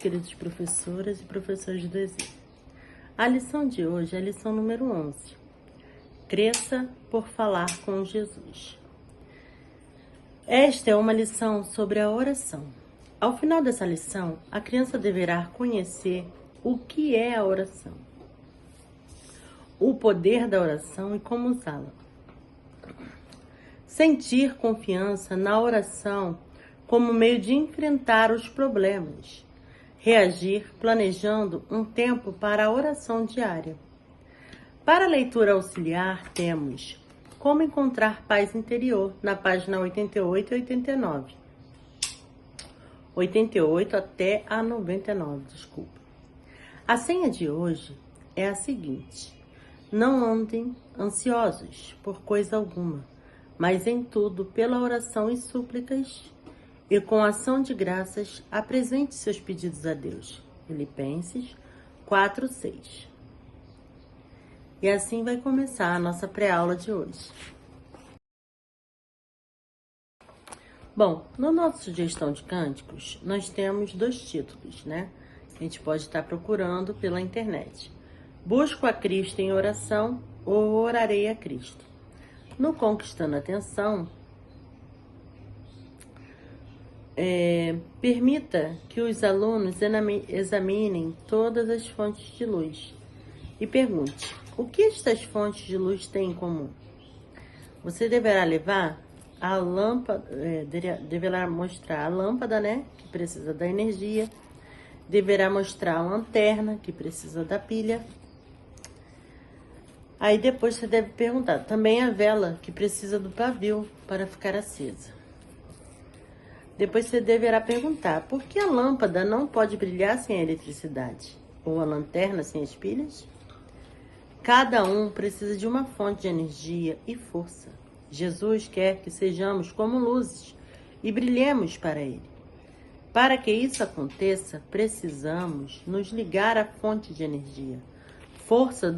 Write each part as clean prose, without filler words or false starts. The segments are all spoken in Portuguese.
queridos professoras e professores do EZ. A lição de hoje é a lição número 11. Cresça por falar com Jesus. Esta é uma lição sobre a oração. Ao final dessa lição, a criança deverá conhecer o que é a oração, o poder da oração e como usá-la. Sentir confiança na oração como meio de enfrentar os problemas. Reagir planejando um tempo para a oração diária. Para a leitura auxiliar, temos Como encontrar paz interior, na página 88 e 89. 88 até a 99, desculpa. A senha de hoje é a seguinte: não andem ansiosos por coisa alguma, mas em tudo, pela oração e súplicas, e com ação de graças, apresente seus pedidos a Deus. Filipenses 4:6. E assim vai começar a nossa pré-aula de hoje. Bom, no nosso Sugestão de Cânticos, nós temos 2 títulos, né? A gente pode estar procurando pela internet. Busco a Cristo em oração ou orarei a Cristo. No Conquistando a Atenção, permita que os alunos examinem todas as fontes de luz e pergunte: o que estas fontes de luz têm em comum? Você deverá levar a lâmpada, deverá mostrar a lâmpada, né, que precisa da energia, deverá mostrar a lanterna, que precisa da pilha. Aí depois você deve perguntar também a vela, que precisa do pavio para ficar acesa. Depois você deverá perguntar: por que a lâmpada não pode brilhar sem a eletricidade? Ou a lanterna sem as pilhas? Cada um precisa de uma fonte de energia e força. Jesus quer que sejamos como luzes e brilhemos para Ele. Para que isso aconteça, precisamos nos ligar à fonte de energia, força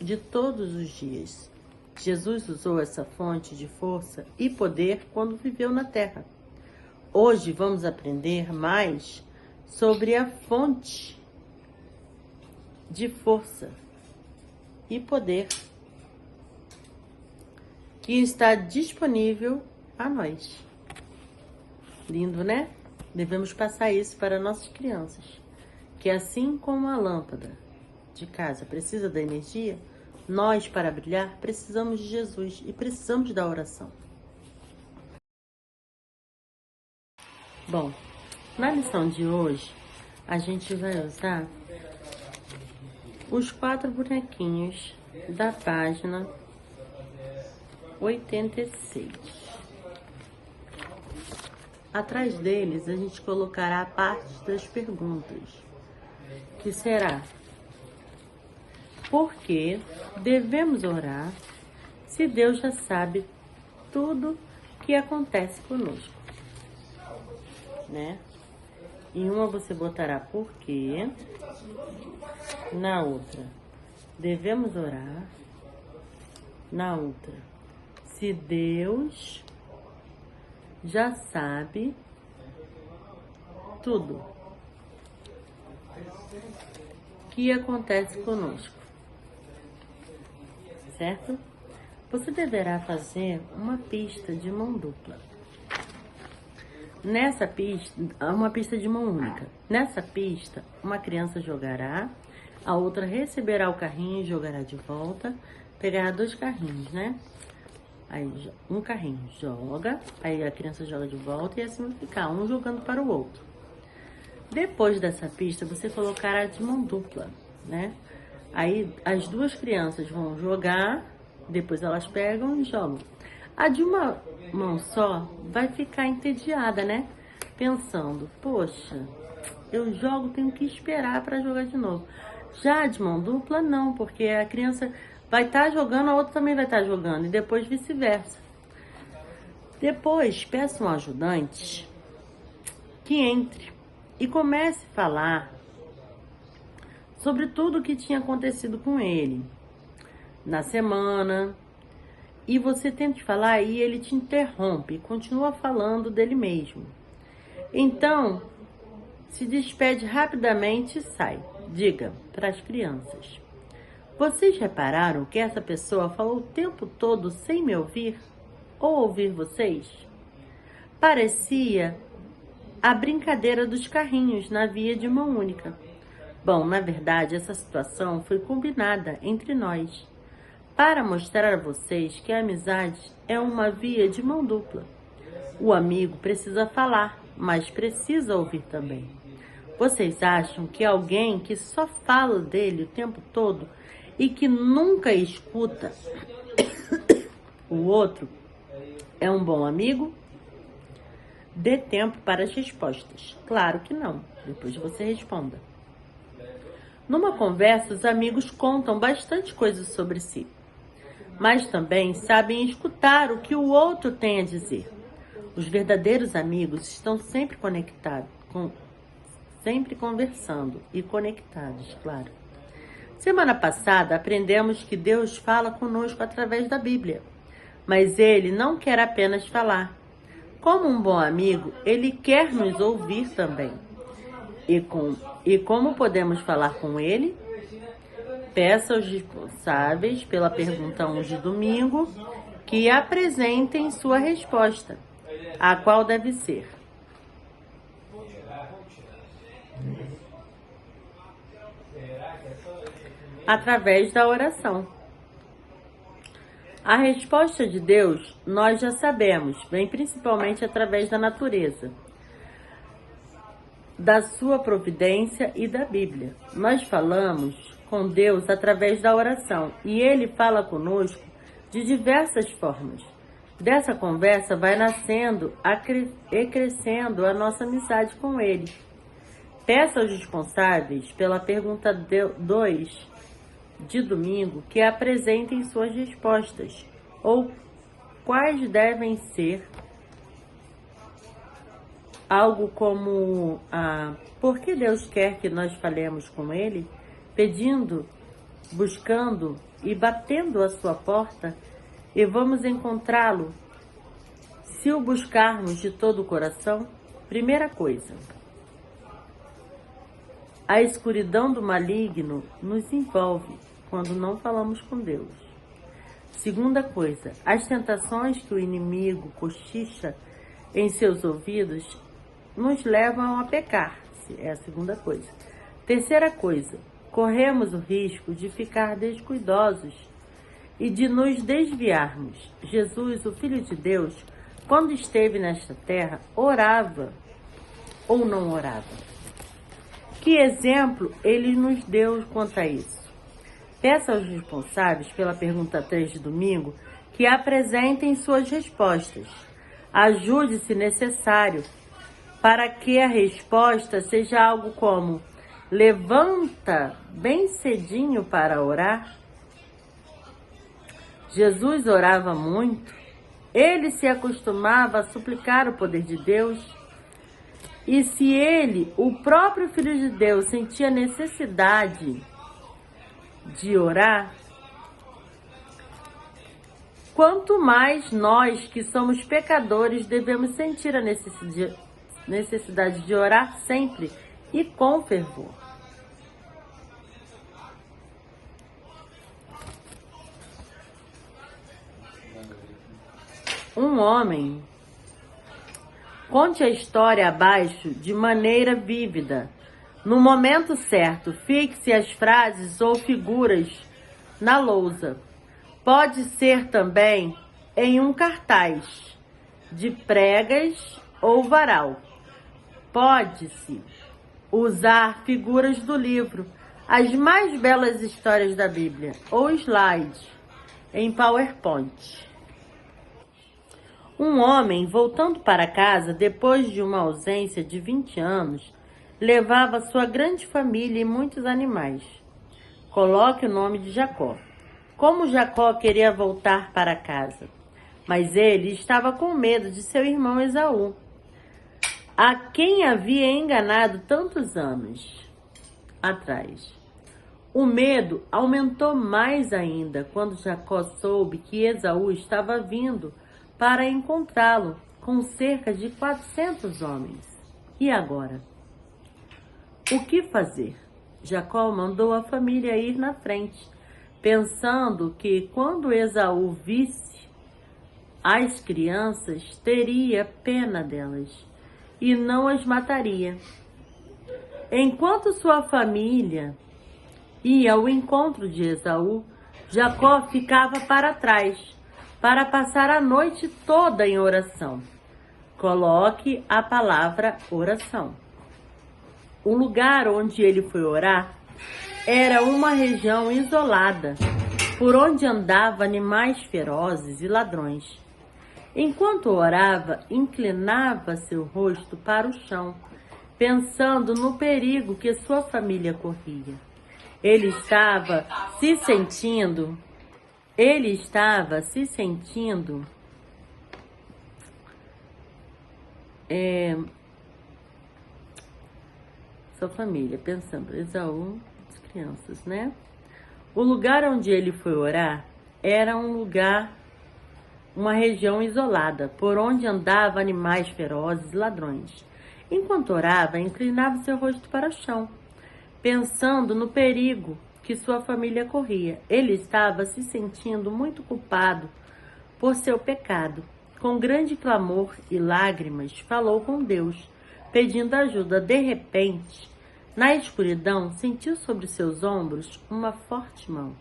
de todos os dias. Jesus usou essa fonte de força e poder quando viveu na Terra. Hoje vamos aprender mais sobre a fonte de força e poder que está disponível a nós. Lindo, né? Devemos passar isso para nossas crianças, que assim como a lâmpada de casa precisa da energia, nós, para brilhar, precisamos de Jesus e precisamos da oração. Bom, na lição de hoje, a gente vai usar os 4 bonequinhos da página 86. Atrás deles, a gente colocará a parte das perguntas, que será: por que devemos orar se Deus já sabe tudo que acontece conosco? Né? Em uma você botará por quê, na outra devemos orar, na outra se Deus já sabe tudo que acontece conosco, certo? Você deverá fazer uma pista de mão dupla. Nessa pista, uma pista de mão única. Nessa pista, uma criança jogará, a outra receberá o carrinho e jogará de volta, pegará 2 carrinhos, né? Aí um carrinho joga, aí a criança joga de volta e assim vai ficar, um jogando para o outro. Depois dessa pista, você colocará de mão dupla, né? Aí as 2 crianças vão jogar, depois elas pegam e jogam. A de uma mão só vai ficar entediada, né? Pensando: poxa, eu jogo, tenho que esperar para jogar de novo. Já de mão dupla, não, porque a criança vai estar jogando, a outra também vai estar jogando, e depois vice-versa. Depois, peça um ajudante que entre e comece a falar sobre tudo o que tinha acontecido com ele na semana. E você tenta falar e ele te interrompe, continua falando dele mesmo. Então, se despede rapidamente e sai. Diga para as crianças: vocês repararam que essa pessoa falou o tempo todo sem me ouvir ou ouvir vocês? Parecia a brincadeira dos carrinhos na via de mão única. Bom, na verdade, essa situação foi combinada entre nós para mostrar a vocês que a amizade é uma via de mão dupla. O amigo precisa falar, mas precisa ouvir também. Vocês acham que alguém que só fala dele o tempo todo e que nunca escuta o outro é um bom amigo? Dê tempo para as respostas. Claro que não. Depois você responda. Numa conversa, os amigos contam bastante coisas sobre si, mas também sabem escutar o que o outro tem a dizer. Os verdadeiros amigos estão sempre conectados, sempre conversando e conectados, claro. Semana passada aprendemos que Deus fala conosco através da Bíblia, mas Ele não quer apenas falar. Como um bom amigo, Ele quer nos ouvir também. E como podemos falar com Ele? Peça aos responsáveis pela pergunta 1 de domingo que apresentem sua resposta, a qual deve ser: através da oração. A resposta de Deus nós já sabemos, vem principalmente através da natureza, da sua providência e da Bíblia. Nós falamos com Deus através da oração e Ele fala conosco de diversas formas. Dessa conversa vai nascendo e crescendo a nossa amizade com Ele. Peça aos responsáveis pela pergunta 2 de domingo que apresentem suas respostas, ou quais devem ser algo como por que Deus quer que nós falemos com Ele, pedindo, buscando e batendo a sua porta, e vamos encontrá-lo se o buscarmos de todo o coração. Primeira coisa, a escuridão do maligno nos envolve quando não falamos com Deus. Segunda coisa, as tentações que o inimigo cochicha em seus ouvidos nos levam a pecar. É a segunda coisa. Terceira coisa, corremos o risco de ficar descuidosos e de nos desviarmos. Jesus, o Filho de Deus, quando esteve nesta terra, orava ou não orava? Que exemplo ele nos deu quanto a isso? Peça aos responsáveis pela pergunta 3 de domingo que apresentem suas respostas. Ajude, se necessário, para que a resposta seja algo como: levanta bem cedinho para orar. Jesus orava muito. Ele se acostumava a suplicar o poder de Deus. E se ele, o próprio Filho de Deus, sentia necessidade de orar, quanto mais nós, que somos pecadores, devemos sentir a necessidade de orar sempre e com fervor. Um homem, conte a história abaixo de maneira vívida. No momento certo, fixe as frases ou figuras na lousa. Pode ser também em um cartaz de pregas ou varal. Pode-se usar figuras do livro, as mais belas histórias da Bíblia, ou slides em PowerPoint. Um homem, voltando para casa depois de uma ausência de 20 anos, levava sua grande família e muitos animais. Coloque o nome de Jacó. Como Jacó queria voltar para casa, mas ele estava com medo de seu irmão Esaú, a quem havia enganado tantos anos atrás. O medo aumentou mais ainda quando Jacó soube que Esaú estava vindo para encontrá-lo com cerca de 400 homens. E agora? O que fazer? Jacó mandou a família ir na frente, pensando que quando Esaú visse as crianças, teria pena delas e não as mataria. Enquanto sua família ia ao encontro de Esaú, Jacó ficava para trás, para passar a noite toda em oração. Coloque a palavra oração. O lugar onde ele foi orar era uma região isolada, por onde andavam animais ferozes e ladrões. Enquanto orava, inclinava seu rosto para o chão, pensando no perigo que sua família corria. Ele estava se sentindo sua família, pensando, Esaú, as crianças, né? O lugar onde ele foi orar era uma região isolada, por onde andavam animais ferozes e ladrões. Enquanto orava, inclinava seu rosto para o chão, pensando no perigo que sua família corria. Ele estava se sentindo muito culpado por seu pecado. Com grande clamor e lágrimas, falou com Deus, pedindo ajuda. De repente, na escuridão, sentiu sobre seus ombros uma forte mão.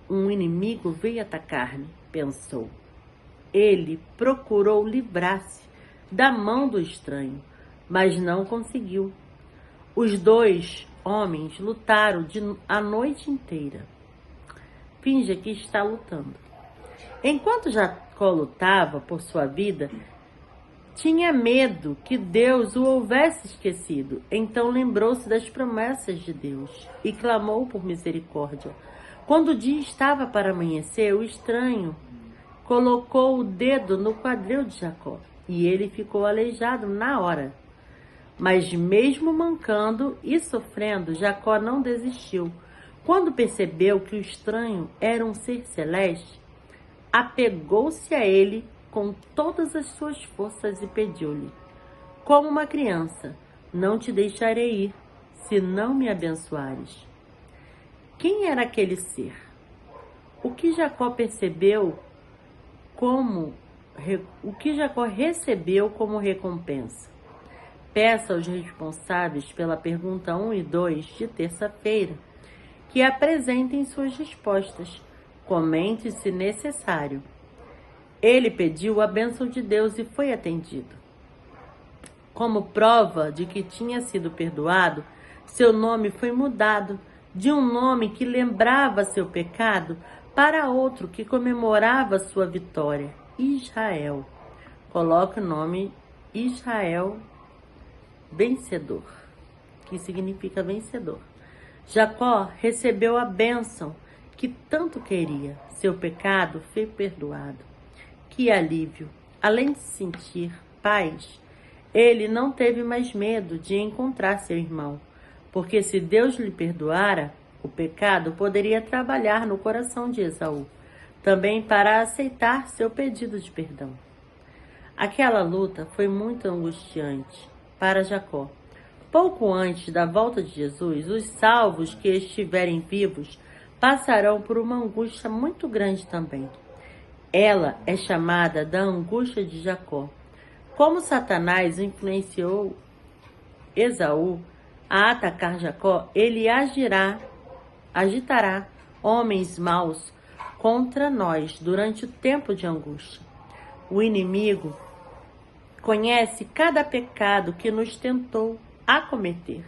Um inimigo veio atacar-me, pensou. Ele procurou livrar-se da mão do estranho, mas não conseguiu. Os dois homens lutaram a noite inteira. Finja que está lutando. Enquanto Jacó lutava por sua vida, tinha medo que Deus o houvesse esquecido. Então lembrou-se das promessas de Deus e clamou por misericórdia. Quando o dia estava para amanhecer, o estranho colocou o dedo no quadril de Jacó e ele ficou aleijado na hora. Mas mesmo mancando e sofrendo, Jacó não desistiu. Quando percebeu que o estranho era um ser celeste, apegou-se a ele com todas as suas forças e pediu-lhe, como uma criança, não te deixarei ir, se não me abençoares. Quem era aquele ser? O que Jacó recebeu como recompensa? Peça aos responsáveis pela pergunta 1 e 2 de terça-feira que apresentem suas respostas. Comente se necessário. Ele pediu a bênção de Deus e foi atendido. Como prova de que tinha sido perdoado, seu nome foi mudado de um nome que lembrava seu pecado para outro que comemorava sua vitória, Israel. Coloque o nome Israel vencedor, que significa vencedor. Jacó recebeu a bênção que tanto queria. Seu pecado foi perdoado. Que alívio! Além de sentir paz, ele não teve mais medo de encontrar seu irmão, porque se Deus lhe perdoara, o pecado poderia trabalhar no coração de Esaú, também para aceitar seu pedido de perdão. Aquela luta foi muito angustiante para Jacó. Pouco antes da volta de Jesus, os salvos que estiverem vivos passarão por uma angústia muito grande também. Ela é chamada da angústia de Jacó. Como Satanás influenciou Esaú a atacar Jacó, ele agitará homens maus contra nós durante o tempo de angústia. O inimigo conhece cada pecado que nos tentou a cometer.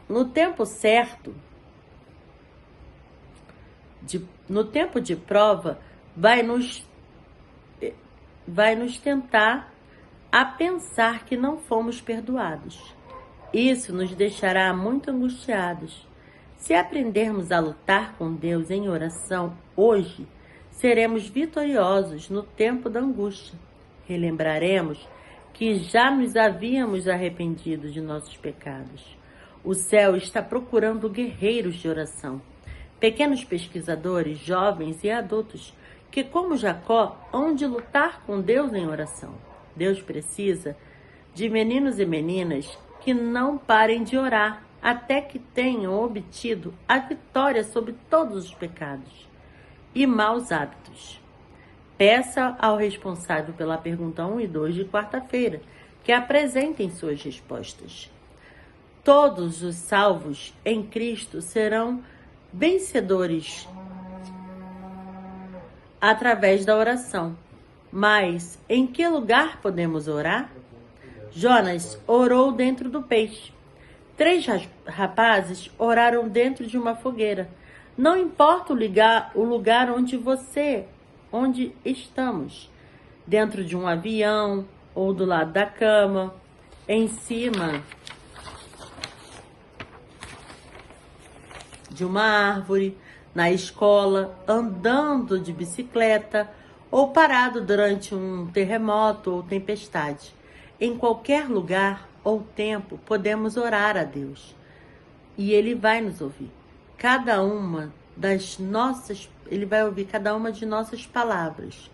No tempo certo, no tempo de prova, vai nos tentar a pensar que não fomos perdoados. Isso nos deixará muito angustiados. Se aprendermos a lutar com Deus em oração hoje, seremos vitoriosos no tempo da angústia. Relembraremos que já nos havíamos arrependido de nossos pecados. O céu está procurando guerreiros de oração, pequenos pesquisadores, jovens e adultos, que, como Jacó, hão de lutar com Deus em oração. Deus precisa de meninos e meninas que não parem de orar até que tenham obtido a vitória sobre todos os pecados e maus hábitos. Peça ao responsável pela pergunta 1 e 2 de quarta-feira que apresentem suas respostas. Todos os salvos em Cristo serão vencedores através da oração. Mas em que lugar podemos orar? Jonas orou dentro do peixe. 3 rapazes oraram dentro de uma fogueira. Não importa o lugar onde estamos, dentro de um avião ou do lado da cama, em cima de uma árvore, na escola, andando de bicicleta ou parado durante um terremoto ou tempestade. Em qualquer lugar ou tempo podemos orar a Deus e Ele vai nos ouvir. Ele vai ouvir cada uma de nossas palavras.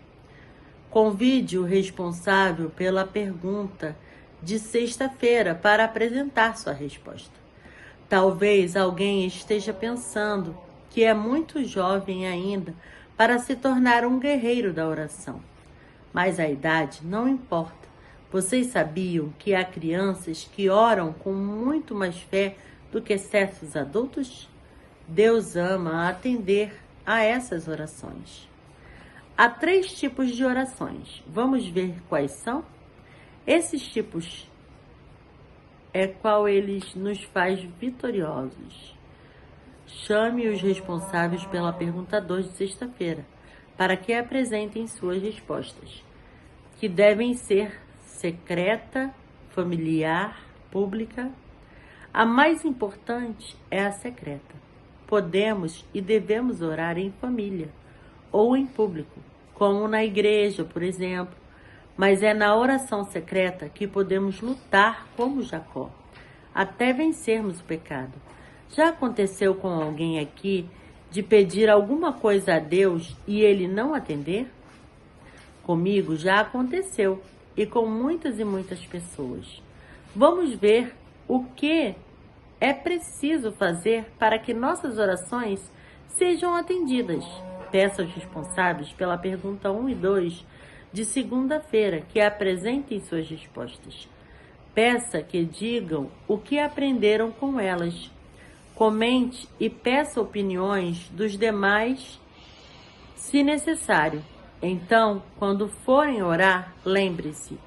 Convide o responsável pela pergunta de sexta-feira para apresentar sua resposta. Talvez alguém esteja pensando que é muito jovem ainda para se tornar um guerreiro da oração. Mas a idade não importa. Vocês sabiam que há crianças que oram com muito mais fé do que certos adultos? Deus ama atender a essas orações. Há 3 tipos de orações. Vamos ver quais são? Esses tipos qual eles nos faz vitoriosos. Chame os responsáveis pela pergunta 2 de sexta-feira, para que apresentem suas respostas, que devem ser secreta, familiar, pública. A mais importante é a secreta. Podemos e devemos orar em família ou em público, como na igreja, por exemplo, mas é na oração secreta que podemos lutar como Jacó, até vencermos o pecado. Já aconteceu com alguém aqui de pedir alguma coisa a Deus e Ele não atender? Comigo já aconteceu e com muitas e muitas pessoas. Vamos ver o que é preciso fazer para que nossas orações sejam atendidas. Peça aos responsáveis pela pergunta 1 e 2 de segunda-feira que apresentem suas respostas. Peça que digam o que aprenderam com elas. Comente e peça opiniões dos demais, se necessário. Então, quando forem orar, lembre-se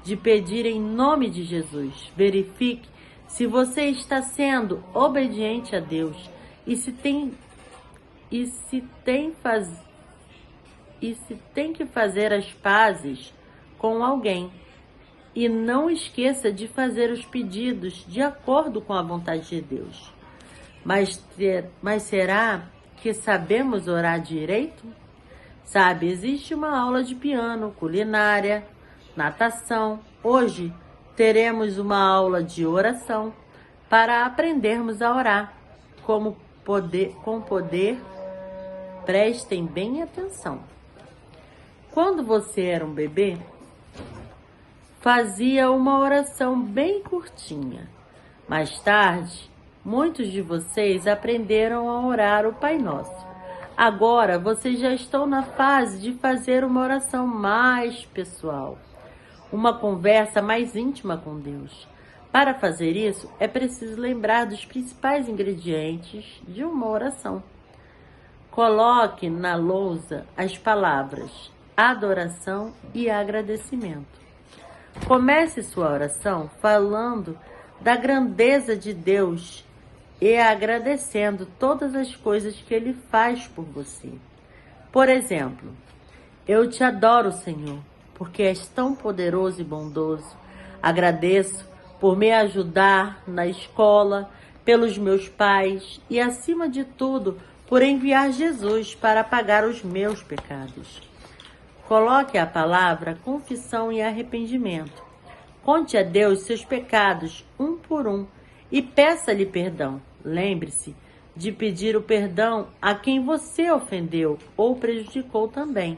de pedir em nome de Jesus. Verifique se você está sendo obediente a Deus e se tem que fazer as pazes com alguém. E não esqueça de fazer os pedidos de acordo com a vontade de Deus. Mas será que sabemos orar direito? Sabe, existe uma aula de piano, culinária, natação. Hoje teremos uma aula de oração para aprendermos a orar com poder. Prestem bem atenção. Quando você era um bebê, fazia uma oração bem curtinha. Mais tarde, muitos de vocês aprenderam a orar o Pai Nosso. Agora, vocês já estão na fase de fazer uma oração mais pessoal, uma conversa mais íntima com Deus. Para fazer isso, é preciso lembrar dos principais ingredientes de uma oração. Coloque na lousa as palavras adoração e agradecimento. Comece sua oração falando da grandeza de Deus e agradecendo todas as coisas que Ele faz por você. Por exemplo, eu te adoro, Senhor, porque és tão poderoso e bondoso. Agradeço por me ajudar na escola, pelos meus pais e, acima de tudo, por enviar Jesus para pagar os meus pecados. Coloque a palavra confissão e arrependimento. Conte a Deus seus pecados um por um e peça-lhe perdão. Lembre-se de pedir o perdão a quem você ofendeu ou prejudicou também.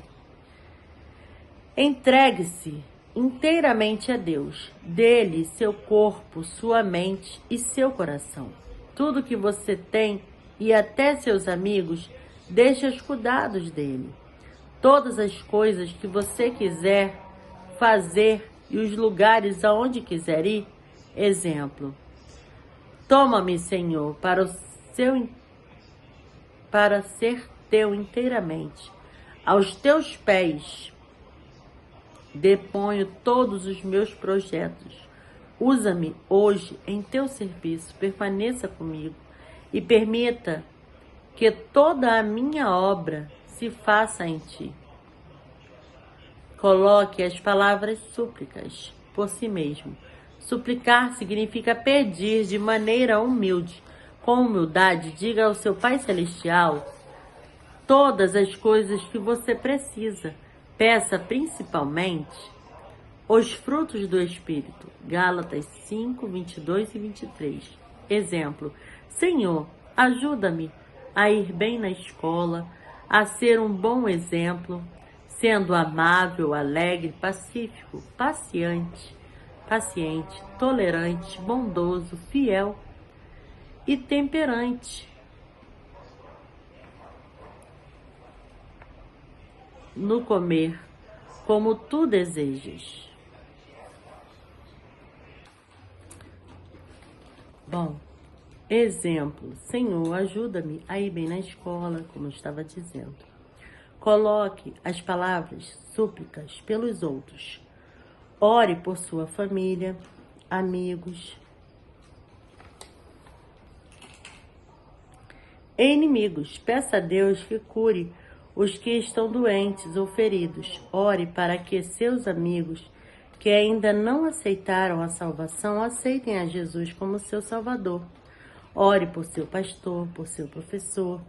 Entregue-se inteiramente a Deus. Dele, seu corpo, sua mente e seu coração. Tudo que você tem e até seus amigos, deixe aos cuidados dele. Todas as coisas que você quiser fazer e os lugares aonde quiser ir. Exemplo: toma-me, Senhor, para ser teu inteiramente. Aos teus pés deponho todos os meus projetos. Usa-me hoje em teu serviço, permaneça comigo e permita que toda a minha obra se faça em ti. Coloque as palavras súplicas por si mesmo. Suplicar significa pedir de maneira humilde. Com humildade, diga ao seu Pai Celestial todas as coisas que você precisa. Peça principalmente os frutos do Espírito. Gálatas 5, 22 e 23. Exemplo: Senhor, ajuda-me a ir bem na escola, a ser um bom exemplo, sendo amável, alegre, pacífico, paciente, tolerante, bondoso, fiel e temperante. No comer, como tu desejas. Bom, exemplo: Senhor, ajuda-me a ir bem na escola, como eu estava dizendo. Coloque as palavras súplicas pelos outros. Ore por sua família, amigos e inimigos. Peça a Deus que cure os que estão doentes ou feridos. Ore para que seus amigos que ainda não aceitaram a salvação aceitem a Jesus como seu Salvador. Ore por seu pastor, por seu professor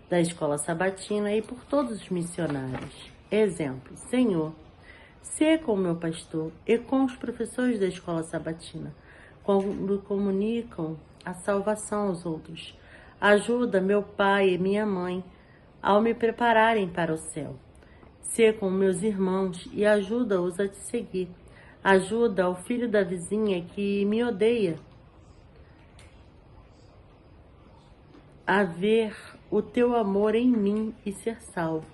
da escola sabatina e por todos os missionários. Exemplo: Senhor, se com o meu pastor e com os professores da escola sabatina, quando comunicam a salvação aos outros, ajuda meu pai e minha mãe ao me prepararem para o céu. Se com meus irmãos e ajuda-os a te seguir. Ajuda ao filho da vizinha que me odeia a ver o teu amor em mim e ser salvo.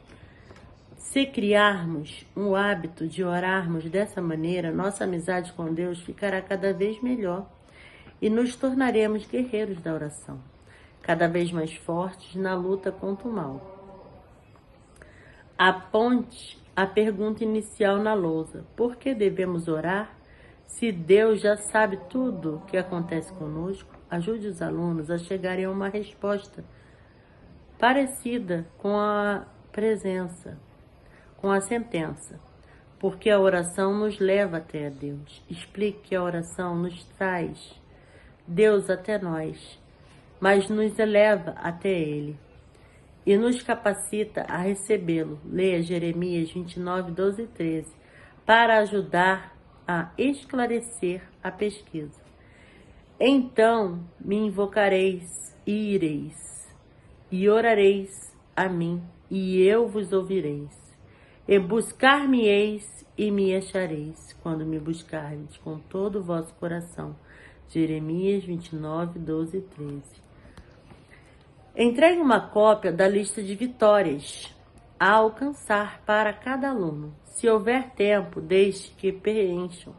Se criarmos um hábito de orarmos dessa maneira, nossa amizade com Deus ficará cada vez melhor e nos tornaremos guerreiros da oração, cada vez mais fortes na luta contra o mal. Aponte a pergunta inicial na lousa: por que devemos orar? Se Deus já sabe tudo o que acontece conosco, ajude os alunos a chegarem a uma resposta parecida com a sentença, porque a oração nos leva até a Deus. Explique que a oração nos traz Deus até nós, mas nos eleva até Ele e nos capacita a recebê-lo. Leia Jeremias 29, 12 e 13, para ajudar a esclarecer a pesquisa. Então me invocareis e ireis, e orareis a mim, e eu vos ouvireis. E buscar-me-eis e me achareis, quando me buscardes com todo o vosso coração. Jeremias 29, 12 e 13. Entregue uma cópia da lista de vitórias a alcançar para cada aluno. Se houver tempo, deixe que preencham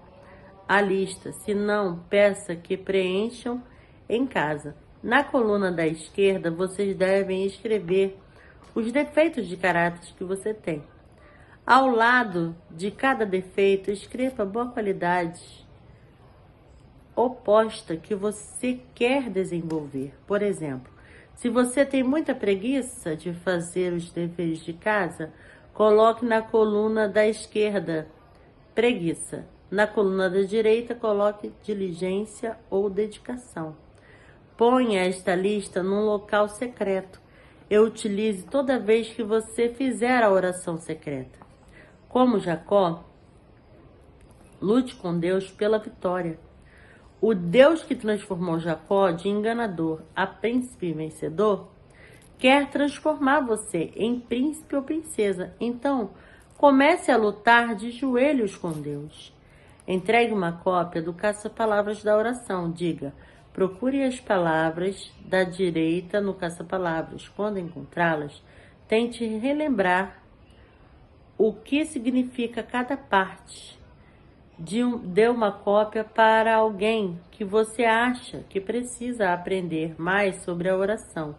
a lista. Se não, peça que preencham em casa. Na coluna da esquerda, vocês devem escrever os defeitos de caráter que você tem. Ao lado de cada defeito, escreva a boa qualidade oposta que você quer desenvolver. Por exemplo, se você tem muita preguiça de fazer os deveres de casa, coloque na coluna da esquerda preguiça. Na coluna da direita, coloque diligência ou dedicação. Ponha esta lista num local secreto e utilize toda vez que você fizer a oração secreta. Como Jacó, lute com Deus pela vitória. O Deus que transformou Jacó de enganador a príncipe vencedor quer transformar você em príncipe ou princesa. Então, comece a lutar de joelhos com Deus. Entregue uma cópia do caça-palavras da oração. Diga: procure as palavras da direita no caça-palavras. Quando encontrá-las, tente relembrar o que significa cada parte. Dê uma cópia para alguém que você acha que precisa aprender mais sobre a oração.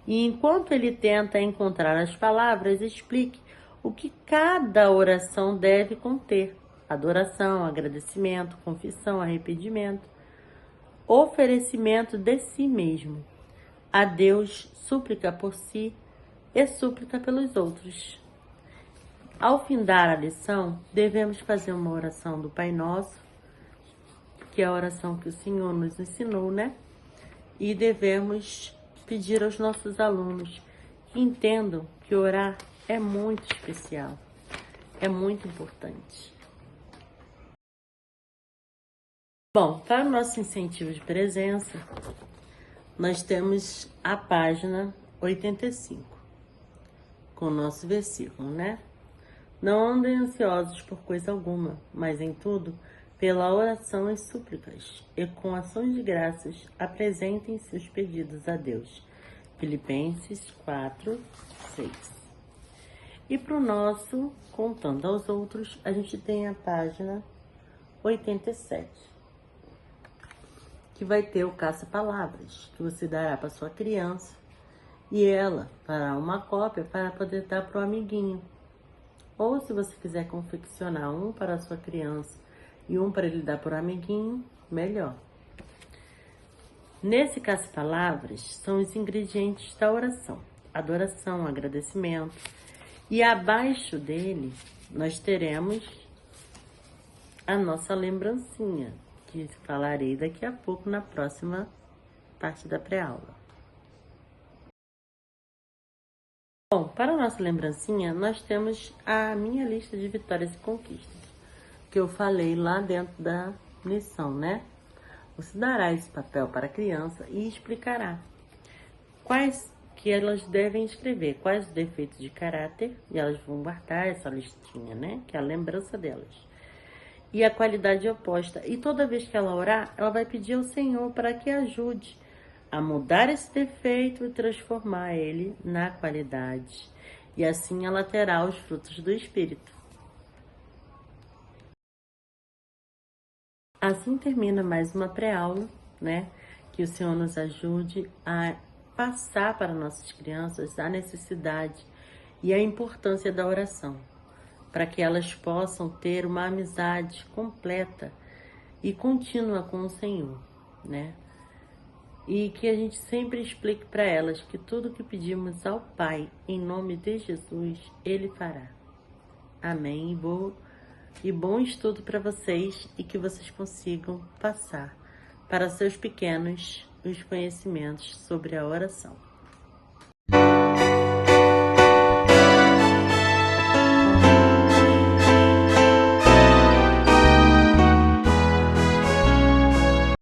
E enquanto ele tenta encontrar as palavras, explique o que cada oração deve conter: adoração, agradecimento, confissão, arrependimento, oferecimento de si mesmo a Deus, súplica por si e súplica pelos outros. Ao findar a lição, devemos fazer uma oração do Pai Nosso, que é a oração que o Senhor nos ensinou, né? E devemos pedir aos nossos alunos que entendam que orar é muito especial, é muito importante. Bom, para o nosso incentivo de presença, nós temos a página 85, com o nosso versículo, né? Não andem ansiosos por coisa alguma, mas em tudo, pela oração e súplicas, e com ações de graças, apresentem seus pedidos a Deus. Filipenses 4, 6. E para o nosso Contando aos Outros, a gente tem a página 87, que vai ter o caça-palavras, que você dará para sua criança, e ela fará uma cópia para poder dar para o amiguinho. Ou se você quiser confeccionar um para a sua criança e um para ele dar para o amiguinho, melhor. Nesse caça-palavras são os ingredientes da oração: adoração, agradecimento. E abaixo dele nós teremos a nossa lembrancinha, que falarei daqui a pouco na próxima parte da pré-aula. Bom, para a nossa lembrancinha, nós temos a minha lista de vitórias e conquistas, que eu falei lá dentro da lição, né? Você dará esse papel para a criança e explicará quais que elas devem escrever, quais os defeitos de caráter, e elas vão guardar essa listinha, né? Que é a lembrança delas. E a qualidade oposta. E toda vez que ela orar, ela vai pedir ao Senhor para que ajude a mudar esse defeito e transformar ele na qualidade. E assim ela terá os frutos do Espírito. Assim termina mais uma pré-aula, né? Que o Senhor nos ajude a passar para nossas crianças a necessidade e a importância da oração, para que elas possam ter uma amizade completa e contínua com o Senhor, né? E que a gente sempre explique para elas que tudo que pedimos ao Pai, em nome de Jesus, Ele fará. Amém. E bom estudo para vocês e que vocês consigam passar para seus pequenos os conhecimentos sobre a oração.